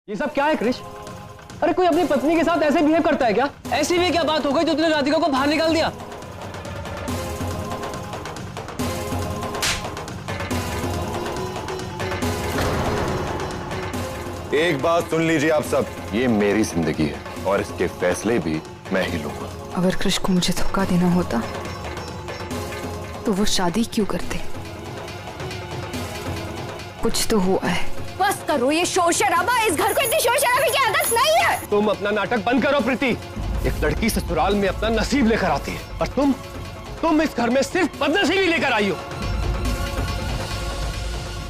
ये सब क्या है क्रिश? अरे कोई अपनी पत्नी के साथ ऐसे बिहेव करता है क्या? ऐसी भी क्या बात हो गई जो तुमने राधिका को बाहर निकाल दिया? एक बात सुन लीजिए आप सब, ये मेरी जिंदगी है और इसके फैसले भी मैं ही लूंगा। अगर कृष को मुझे धोखा देना होता तो वो शादी क्यों करते? कुछ तो हुआ है। बस करो ये शोर शराबा, इस घर को इतनी शोर शराबे की आदत नहीं है। तुम अपना नाटक बंद करो प्रीति। एक लड़की ससुराल में अपना नसीब लेकर आती है और तुम इस घर में सिर्फ बदनसीबी लेकर आई हो।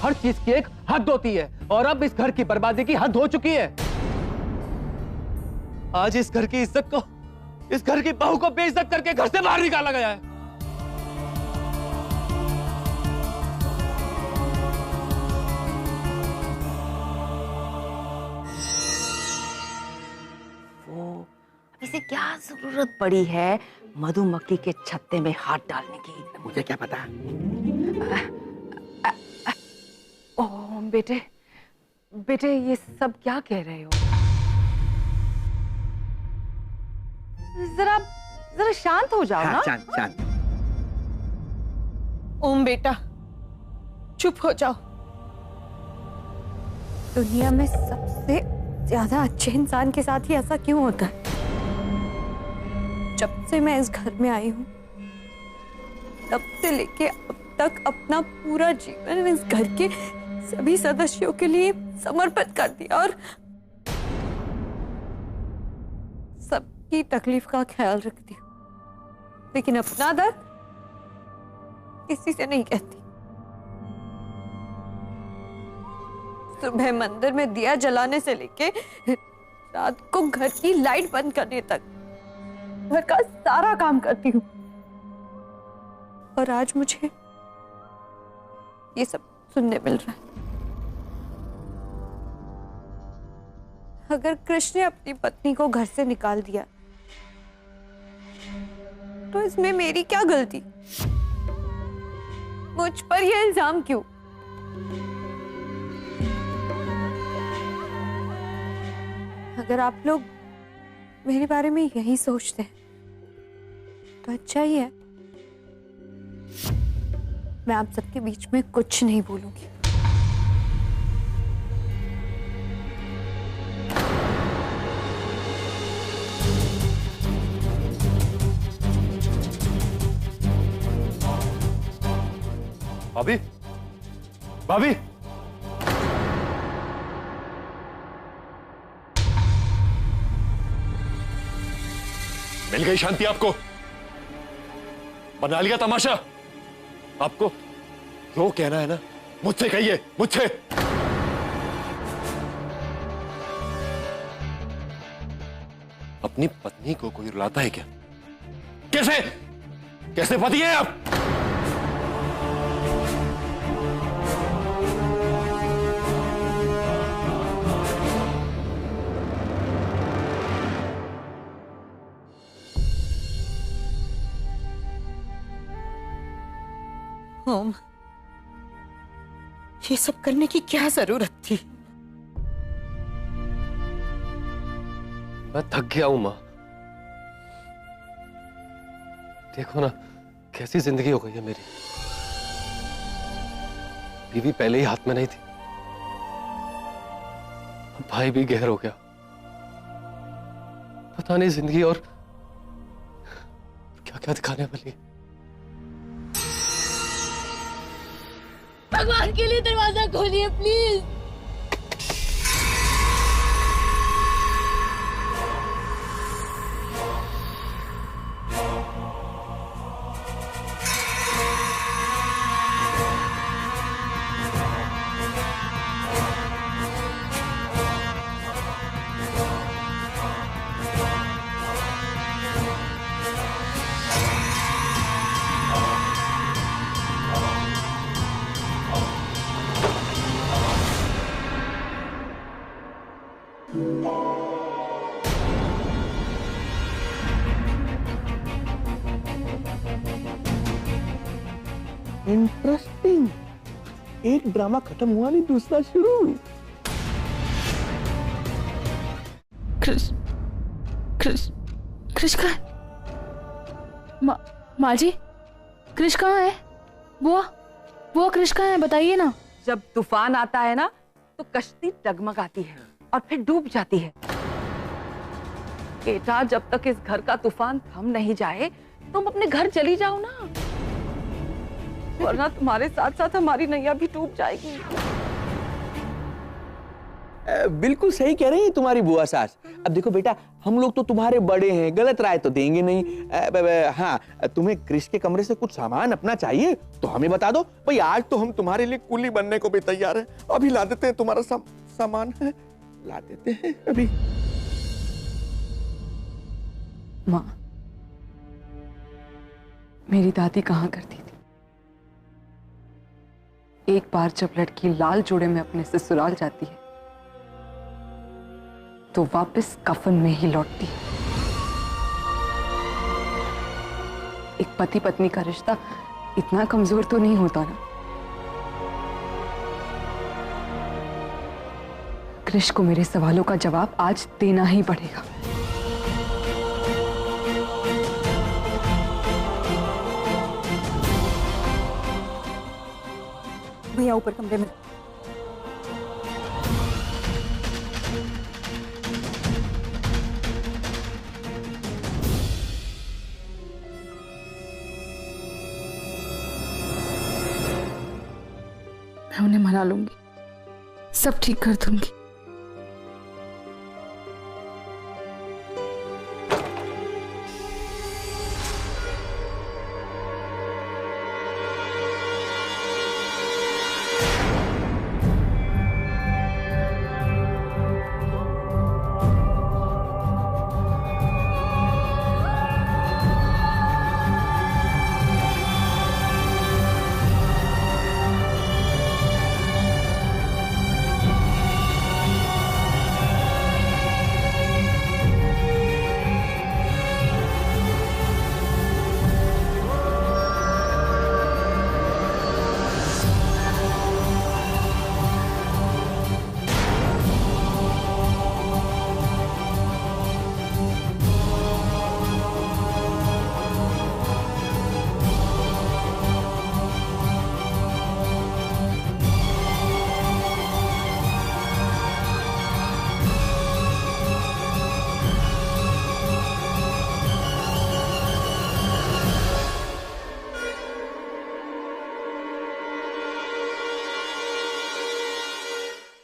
हर चीज की एक हद होती है और अब इस घर की बर्बादी की हद हो चुकी है। आज इस घर की इज्जत को, इस घर की बहू को बेइज्जत करके घर से बाहर निकाला गया है। इसे क्या जरूरत पड़ी है मधुमक्खी के छत्ते में हाथ डालने की? मुझे क्या पता। ओह बेटे ये सब क्या कह रहे हो? जरा शांत हो जाओ ना। शांत। ओम बेटा चुप हो जाओ। दुनिया में सबसे ज्यादा अच्छे इंसान के साथ ही ऐसा क्यों होता है? जब से मैं इस घर में आई हूँ तब से लेके अब तक अपना पूरा जीवन इस घर के सभी सदस्यों के लिए समर्पित कर दिया और सबकी तकलीफ का ख्याल रखती हूँ, लेकिन अपना दर्द किसी से नहीं कहती। सुबह मंदिर में दिया जलाने से लेके रात को घर की लाइट बंद करने तक घर का सारा काम करती हूँ और आज मुझे ये सब सुनने मिल रहा है। अगर कृष्ण ने अपनी पत्नी को घर से निकाल दिया तो इसमें मेरी क्या गलती? मुझ पर यह इल्जाम क्यों? अगर आप लोग मेरे बारे में यही सोचते हैं तो अच्छा ही है। मैं आप सबके बीच में कुछ नहीं बोलूंगी। भाभी, भाभी, मिल गई शांति आपको? बना लिया तमाशा? आपको जो कहना है ना मुझसे कहिए, मुझसे। अपनी पत्नी को कोई रुलाता है क्या? कैसे कैसे पति हैं आप? ओम, ये सब करने की क्या जरूरत थी? मैं थक गया हूं मां। देखो ना कैसी जिंदगी हो गई है मेरी। बीवी पहले ही हाथ में नहीं थी, अब भाई भी गैर हो गया। पता नहीं जिंदगी और क्या क्या दिखाने वाली है। भगवान के लिए दरवाजा खोलिए प्लीज। इंटरेस्टिंग। एक ड्रामा खत्म हुआ नहीं दूसरा शुरू। कृष कहाँ है? माँ जी, कृष कहाँ है? बुआ कृष कहाँ है, बताइए ना। जब तूफान आता है ना तो कश्ती डगमगाती है और फिर डूब जाती है। बेटा, जब तक इस घर का तूफान थम नहीं जाए तुम अपने घर चली जाओ ना, वरना तुम्हारे साथ साथ हमारी नैया भी डूब जाएगी। बिल्कुल सही कह रही है तुम्हारी बुआ सास। अब देखो बेटा, हम लोग तो तुम्हारे बड़े हैं, गलत राय तो देंगे नहीं। हाँ, तुम्हें कृष के कमरे से कुछ सामान अपना चाहिए तो हमें बता दो भाई, आज तो हम तुम्हारे लिए कुली बनने को भी तैयार हैं। अभी ला देते हैं तुम्हारा सामान है, ला देते हैं अभी। माँ, मेरी दादी कहाँ करती थी? एक बार जब लड़की लाल जोड़े में अपने ससुराल जाती है तो वापस कफन में ही लौटती है। एक पति पत्नी का रिश्ता इतना कमजोर तो नहीं होता ना। कृष को मेरे सवालों का जवाब आज देना ही पड़ेगा। भैया ऊपर कमरे में। मैं उन्हें मना लूंगी, सब ठीक कर दूंगी।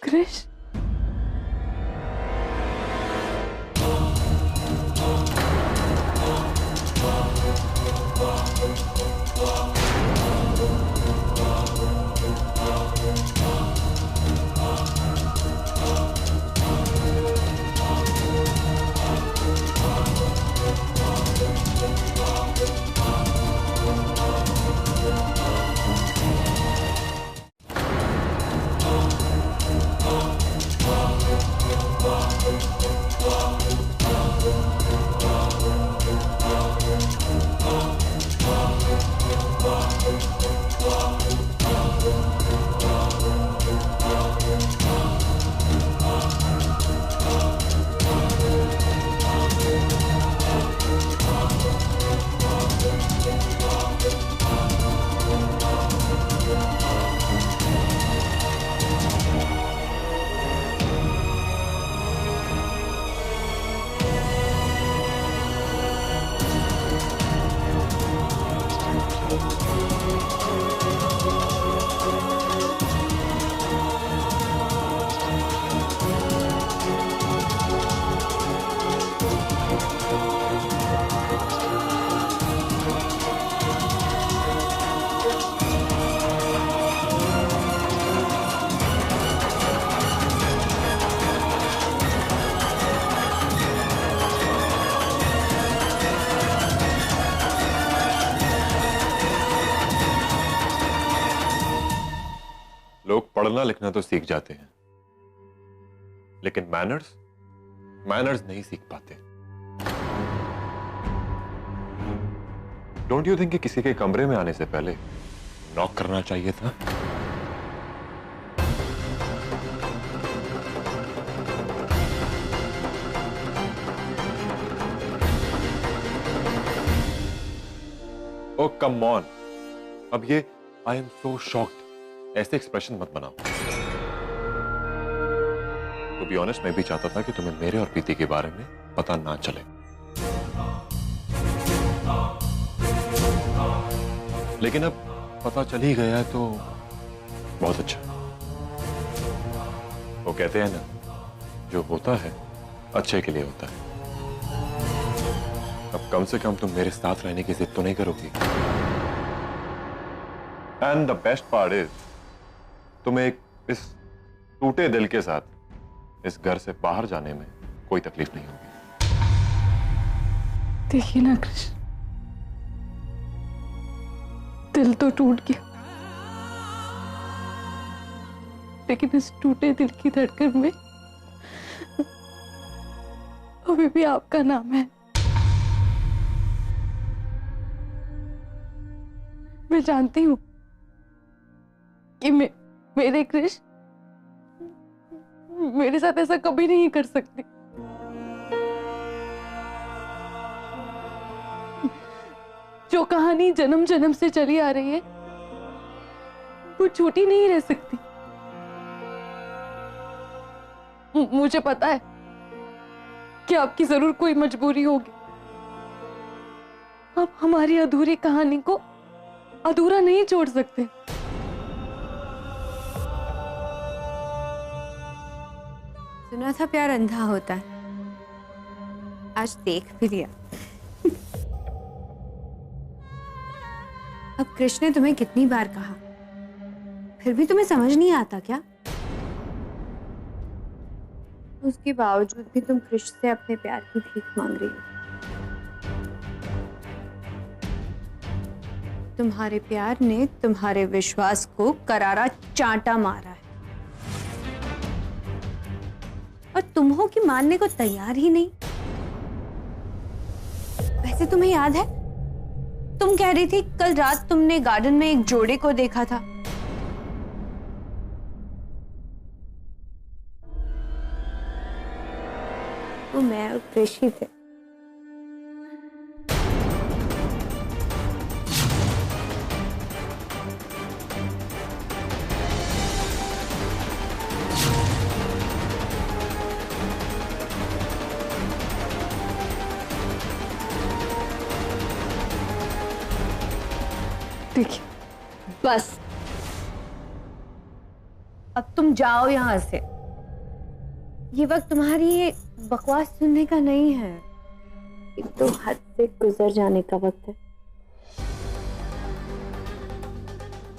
कृष, लोग पढ़ना लिखना तो सीख जाते हैं, लेकिन मैनर्स नहीं सीख पाते। डोंट यू थिंक कि किसी के कमरे में आने से पहले नॉक करना चाहिए था? ओ कम ऑन, अब ये आई एम सो शॉक्ड ऐसे एक्सप्रेशन मत बनाओ। टू बी ऑनेस्ट, मैं भी चाहता था कि तुम्हें मेरे और प्रीति के बारे में पता ना चले, लेकिन अब पता चल ही गया तो बहुत अच्छा। वो कहते हैं ना, जो होता है अच्छे के लिए होता है। अब कम से कम तुम मेरे साथ रहने की जिद तो नहीं करोगी। And the best part is, तुम्हें इस टूटे दिल के साथ इस घर से बाहर जाने में कोई तकलीफ नहीं होगी। देखिए ना कृष्ण, दिल तो टूट गया, लेकिन इस टूटे दिल की धड़कन में अभी भी आपका नाम है। मैं जानती हूं कि मेरे कृष्ण मेरे साथ ऐसा कभी नहीं कर सकते। जो कहानी जन्म जन्म से चली आ रही है वो झूठी नहीं रह सकती। मुझे पता है कि आपकी जरूर कोई मजबूरी होगी। आप हमारी अधूरी कहानी को अधूरा नहीं छोड़ सकते। सुना था प्यार अंधा होता है, आज देख भी लिया। अब कृष्ण ने तुम्हें कितनी बार कहा, फिर भी तुम्हें समझ नहीं आता क्या? उसके बावजूद भी तुम कृष्ण से अपने प्यार की भीख मांग रही हो। तुम्हारे प्यार ने तुम्हारे विश्वास को करारा चांटा मारा है, और तुम हो कि मानने को तैयार ही नहीं। वैसे तुम्हें याद है, तुम कह रही थी कल रात तुमने गार्डन में एक जोड़े को देखा था। वो मैं और कृषि थे। देखिए, बस अब तुम जाओ यहां से। ये वक्त तुम्हारी ये बकवास सुनने का नहीं है, ये तो हद से गुजर जाने का वक्त है।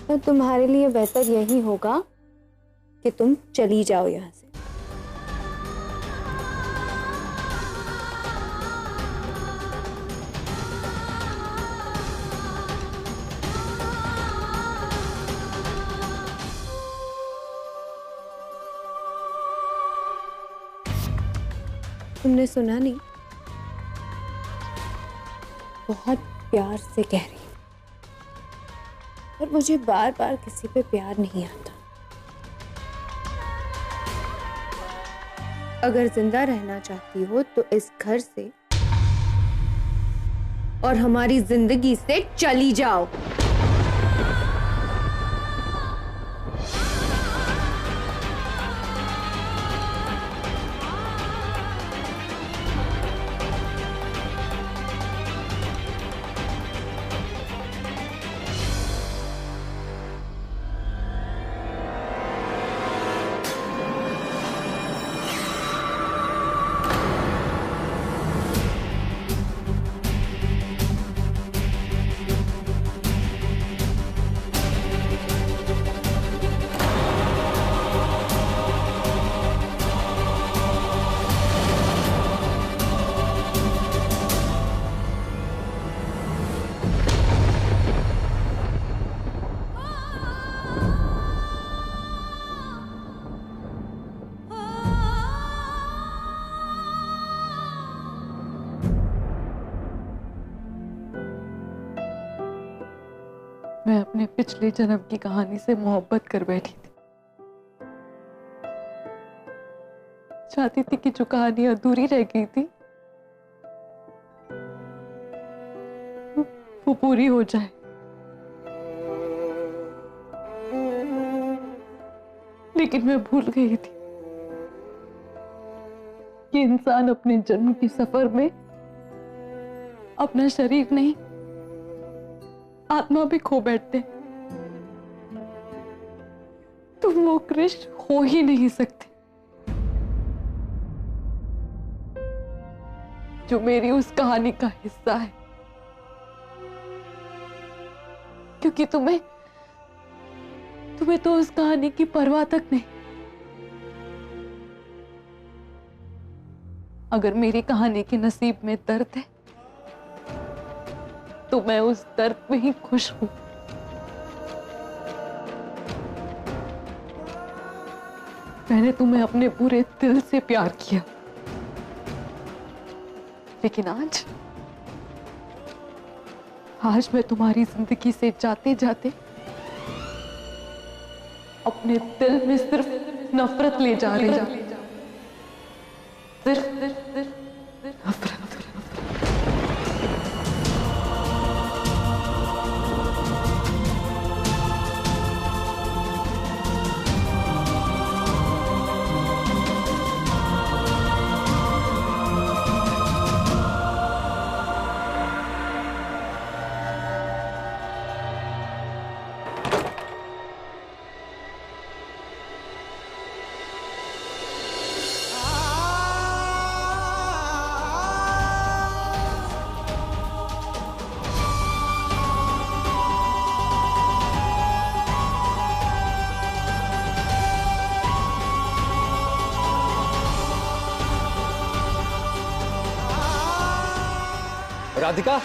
तो तुम्हारे लिए बेहतर यही होगा कि तुम चली जाओ यहां से। तुमने सुना नहीं, बहुत प्यार से कह रही हूं, पर मुझे बार बार किसी पे प्यार नहीं आता। अगर जिंदा रहना चाहती हो तो इस घर से और हमारी जिंदगी से चली जाओ। मैं अपने पिछले जन्म की कहानी से मोहब्बत कर बैठी थी। चाहती थी कि जो कहानी अधूरी रह गई थी वो पूरी हो जाए। लेकिन मैं भूल गई थी कि इंसान अपने जन्म के सफर में अपना शरीर नहीं, आत्मा भी खो बैठते। तुम वो कृष्ण हो ही नहीं सकते जो मेरी उस कहानी का हिस्सा है, क्योंकि तुम्हें तो उस कहानी की परवाह तक नहीं। अगर मेरी कहानी के नसीब में दर्द है तो मैं उस दर्द में ही खुश हूं। मैंने तुम्हें अपने पूरे दिल से प्यार किया, लेकिन आज मैं तुम्हारी जिंदगी से जाते जाते अपने दिल में सिर्फ नफरत ले जा रही हूं। सिर्फ नफरत। राधिका,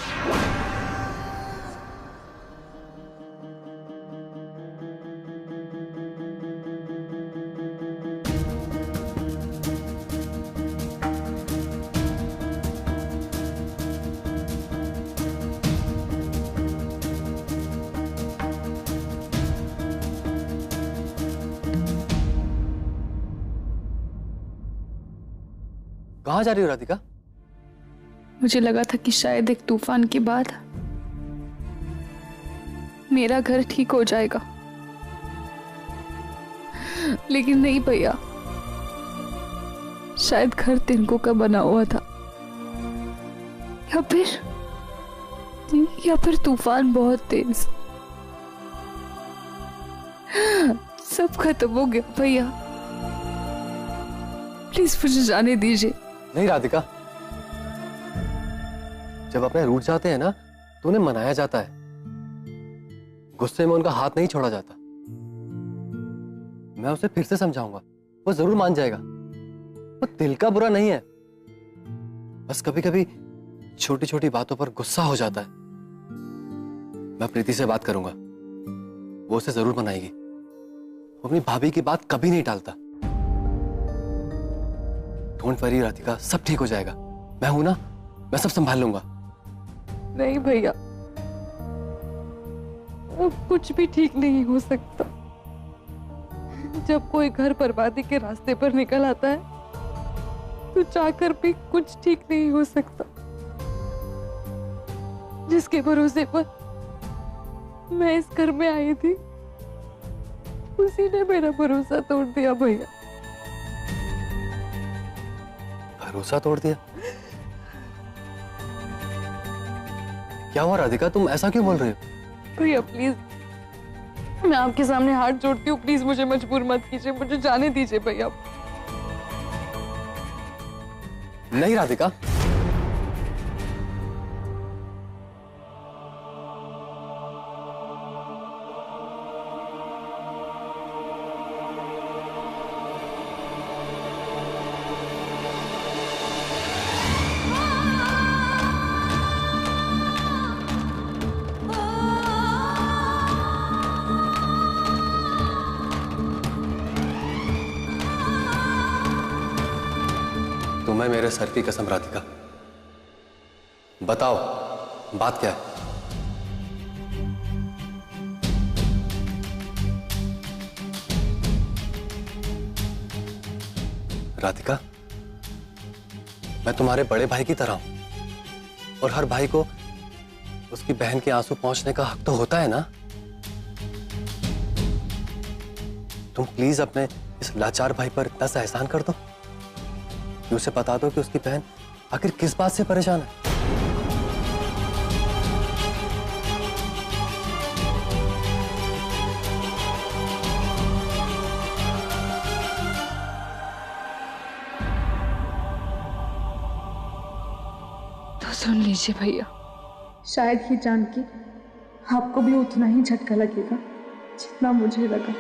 कहां जा रही हो राधिका? मुझे लगा था कि शायद एक तूफान के बाद मेरा घर ठीक हो जाएगा, लेकिन नहीं भैया, शायद घर तिनकों का बना हुआ था, या फिर तूफान बहुत तेज। सब खत्म हो गया भैया, प्लीज मुझे जाने दीजिए। नहीं राधिका, जब अपने रूठ जाते हैं ना तो उन्हें मनाया जाता है, गुस्से में उनका हाथ नहीं छोड़ा जाता। मैं उसे फिर से समझाऊंगा, वो जरूर मान जाएगा। वो दिल का बुरा नहीं है, बस कभी कभी छोटी छोटी बातों पर गुस्सा हो जाता है। मैं प्रीति से बात करूंगा, वो उसे जरूर मनाएगी। वो अपनी भाभी की बात कभी नहीं टालता। डोंट वरी राधिका, सब ठीक हो जाएगा। मैं हूं ना, मैं सब संभाल लूंगा। नहीं भैया, वो कुछ भी ठीक नहीं हो सकता। जब कोई घर बर्बादी के रास्ते पर निकल आता है तो चाहकर भी कुछ ठीक नहीं हो सकता। जिसके भरोसे पर मैं इस घर में आई थी, उसी ने मेरा भरोसा तोड़ दिया भैया। भरोसा तोड़ दिया? क्या हुआ राधिका, तुम ऐसा क्यों बोल रहे हो? भैया प्लीज, मैं आपके सामने हाथ जोड़ती हूँ, प्लीज मुझे मजबूर मत कीजिए, मुझे जाने दीजिए भैया। नहीं राधिका, तुम्हें मेरे सर की कसम राधिका, बताओ बात क्या है? राधिका, मैं तुम्हारे बड़े भाई की तरह हूं और हर भाई को उसकी बहन के आंसू पहुंचने का हक तो होता है ना। तुम प्लीज अपने इस लाचार भाई पर इतना सा एहसान कर दो कि उसे बता दो कि उसकी बहन आखिर किस बात से परेशान है। तो सुन लीजिए भैया, शायद ये जान के आपको भी उतना ही झटका लगेगा जितना मुझे लगा।